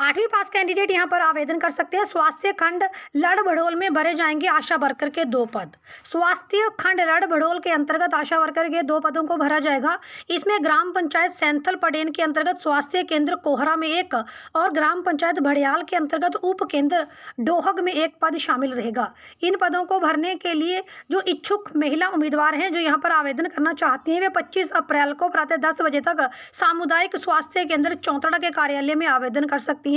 8वीं पास कैंडिडेट यहाँ पर आवेदन कर सकते हैं। स्वास्थ्य खंड लड़-भड़ोल में भरे जाएंगे आशा वर्कर के 2 पद। स्वास्थ्य खंड लड़-भड़ोल के अंतर्गत आशा वर्कर के 2 पदों को भरा जाएगा। इसमें ग्राम पंचायत सैंथल पडेन के अंतर्गत स्वास्थ्य केंद्र कोहरा में 1 और ग्राम पंचायत भड़ियाल के अंतर्गत उप केंद्र डोहग में 1 पद शामिल रहेगा। इन पदों को भरने के लिए जो इच्छुक महिला उम्मीदवार हैं जो यहाँ पर आवेदन करना चाहती हैं वे 25 अप्रैल को प्रातः 10 बजे तक सामुदायिक स्वास्थ्य केंद्र चौंतड़ा के कार्यालय में आवेदन कर सकती हैं।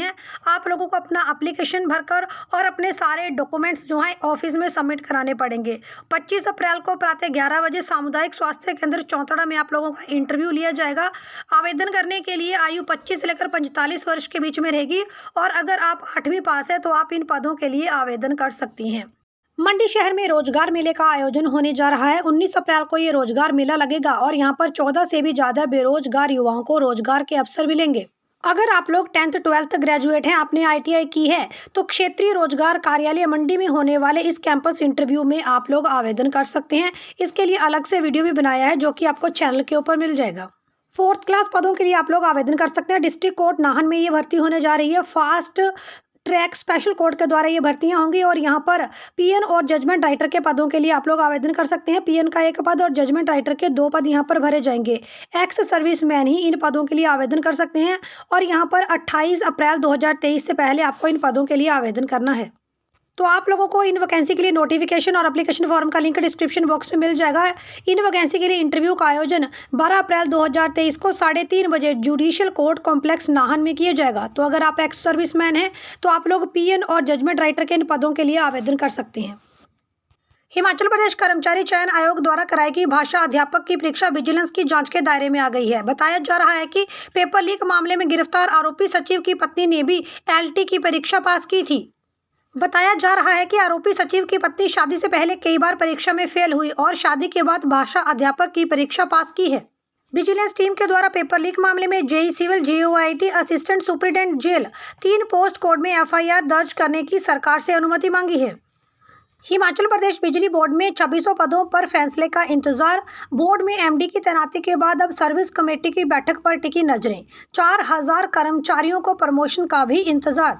आप लोगों को अपना एप्लीकेशन भरकर और अपने सारे डॉक्यूमेंट्स जो हैं ऑफिस में सबमिट कराने पड़ेंगे। 25 अप्रैल को प्रातः 11 बजे सामुदायिक स्वास्थ्य केंद्र चौंतड़ा में आप लोगों का इंटरव्यू लिया जाएगा। आवेदन करने के लिए आयु 25 से लेकर 45 वर्ष के बीच में रहेगी और अगर आप 8वीं पास है तो आप इन पदों के लिए आवेदन कर सकती हैं। मंडी शहर में रोजगार मेले का आयोजन होने जा रहा है। 19 अप्रैल को ये रोजगार मेला लगेगा और यहाँ पर 14 से भी ज़्यादा बेरोजगार युवाओं को रोजगार के अवसर मिलेंगे। अगर आप लोग 10th 12th ग्रेजुएट हैं, आपने ITI की है, तो क्षेत्रीय रोजगार कार्यालय मंडी में होने वाले इस कैंपस इंटरव्यू में आप लोग आवेदन कर सकते हैं। इसके लिए अलग से वीडियो भी बनाया है जो कि आपको चैनल के ऊपर मिल जाएगा। 4th क्लास पदों के लिए आप लोग आवेदन कर सकते हैं। डिस्ट्रिक्ट कोर्ट नाहन में ये भर्ती होने जा रही है। फास्ट ट्रैक स्पेशल कोर्ट के द्वारा ये भर्तियां होंगी और यहाँ पर PN और जजमेंट राइटर के पदों के लिए आप लोग आवेदन कर सकते हैं। PN का 1 पद और जजमेंट राइटर के 2 पद यहाँ पर भरे जाएंगे। एक्स सर्विसमैन ही इन पदों के लिए आवेदन कर सकते हैं और यहाँ पर 28 अप्रैल 2023 से पहले आपको इन पदों के लिए आवेदन करना है। तो आप लोगों को इन वैकेंसी के लिए नोटिफिकेशन और एप्लीकेशन फॉर्म का लिंक डिस्क्रिप्शन बॉक्स में मिल जाएगा। इन वैकेंसी के लिए इंटरव्यू का आयोजन 12 अप्रैल 2023 को 3:30 बजे जुडिशियल कोर्ट कॉम्प्लेक्स नाहन में किया जाएगा। तो अगर आप एक्स सर्विसमैन हैं तो आप लोग PN और जजमेंट राइटर के इन पदों के लिए आवेदन कर सकते हैं। हिमाचल प्रदेश कर्मचारी चयन आयोग द्वारा कराई गई भाषा अध्यापक की परीक्षा विजिलेंस की जांच के दायरे में आ गई है। बताया जा रहा है कि पेपर लीक मामले में गिरफ्तार आरोपी सचिव की पत्नी ने भी LT की परीक्षा पास की थी। बताया जा रहा है कि आरोपी सचिव की पत्नी शादी से पहले कई बार परीक्षा में फेल हुई और शादी के बाद भाषा अध्यापक की परीक्षा पास की है। विजिलेंस टीम के द्वारा पेपर लीक मामले में JE civil JOIT assistant superintendent jail 3 post code में FIR दर्ज करने की सरकार से अनुमति मांगी है। हिमाचल प्रदेश बिजली बोर्ड में 2600 पदों पर फैसले का इंतजार। बोर्ड में MD की तैनाती के बाद अब सर्विस कमेटी की बैठक पर टिकी नजरें। 4000 कर्मचारियों को प्रमोशन का भी इंतजार।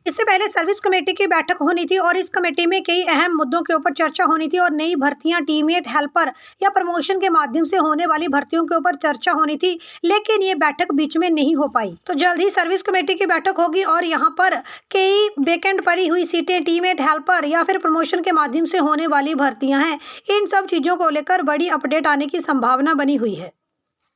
इससे पहले सर्विस कमेटी की बैठक होनी थी और इस कमेटी में कई अहम मुद्दों के ऊपर चर्चा होनी थी और नई भर्तियां, टीममेट, हेल्पर या प्रमोशन के माध्यम से होने वाली भर्तियों के ऊपर चर्चा होनी थी, लेकिन ये बैठक बीच में नहीं हो पाई। तो जल्द ही सर्विस कमेटी की बैठक होगी और यहाँ पर कई वेकेंट पड़ी हुई सीटें, टीममेट, हेल्पर या फिर प्रमोशन के माध्यम से होने वाली भर्तियां हैं, इन सब चीज़ों को लेकर बड़ी अपडेट आने की संभावना बनी हुई है।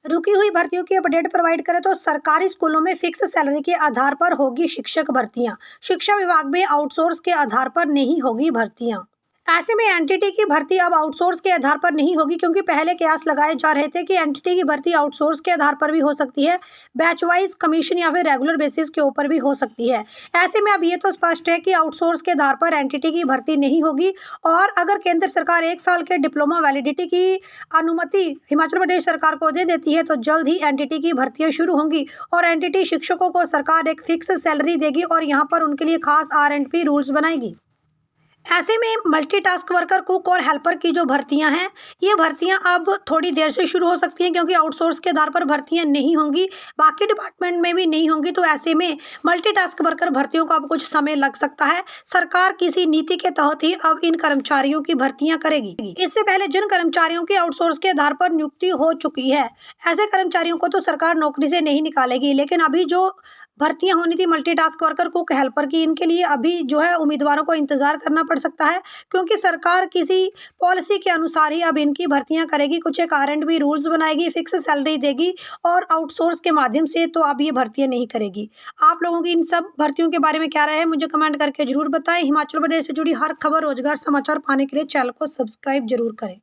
रुकी हुई भर्तियों की अपडेट प्रोवाइड करें तो सरकारी स्कूलों में फिक्स सैलरी के आधार पर होगी शिक्षक भर्तियां। शिक्षा विभाग में आउटसोर्स के आधार पर नहीं होगी भर्तियां। ऐसे में एनटीटी की भर्ती अब आउटसोर्स के आधार पर नहीं होगी क्योंकि पहले कयास लगाए जा रहे थे कि एनटीटी की भर्ती आउटसोर्स के आधार पर भी हो सकती है, बैच वाइज कमीशन या फिर रेगुलर बेसिस के ऊपर भी हो सकती है। ऐसे में अब ये तो स्पष्ट है कि आउटसोर्स के आधार पर एनटीटी की भर्ती नहीं होगी और अगर केंद्र सरकार 1 साल के डिप्लोमा वैलिडिटी की अनुमति हिमाचल प्रदेश सरकार को दे देती है तो जल्द ही एनटीटी की भर्तियां शुरू होंगी और एनटीटी शिक्षकों को सरकार एक फिक्स सैलरी देगी और यहाँ पर उनके लिए खास R&P रूल्स बनाएगी। ऐसे में मल्टीटास्क वर्कर, कुक और हेल्पर की जो भर्तियां हैं, ये भर्तियां अब थोड़ी देर से शुरू हो सकती हैं क्योंकि आउटसोर्स के आधार पर भर्तियां नहीं होंगी, बाकी डिपार्टमेंट में भी नहीं होंगी। तो ऐसे में मल्टीटास्क वर्कर भर्तियों को अब कुछ समय लग सकता है। सरकार किसी नीति के तहत ही अब इन कर्मचारियों की भर्तियां करेगी। इससे पहले जिन कर्मचारियों की आउटसोर्स के आधार पर नियुक्ति हो चुकी है, ऐसे कर्मचारियों को तो सरकार नौकरी से नहीं निकालेगी, लेकिन अभी जो भर्तियां होनी थी मल्टीटास्क वर्कर, कुक, हेल्पर की, इनके लिए अभी जो है उम्मीदवारों को इंतजार करना पड़ सकता है क्योंकि सरकार किसी पॉलिसी के अनुसार ही अब इनकी भर्तियां करेगी, कुछ एक R&B रूल्स बनाएगी, फिक्स सैलरी देगी और आउटसोर्स के माध्यम से तो अब ये भर्तियां नहीं करेगी। आप लोगों की इन सब भर्तियों के बारे में क्या राय है मुझे कमेंट करके जरूर बताएं। हिमाचल प्रदेश से जुड़ी हर खबर, रोजगार समाचार पाने के लिए चैनल को सब्सक्राइब जरूर करें।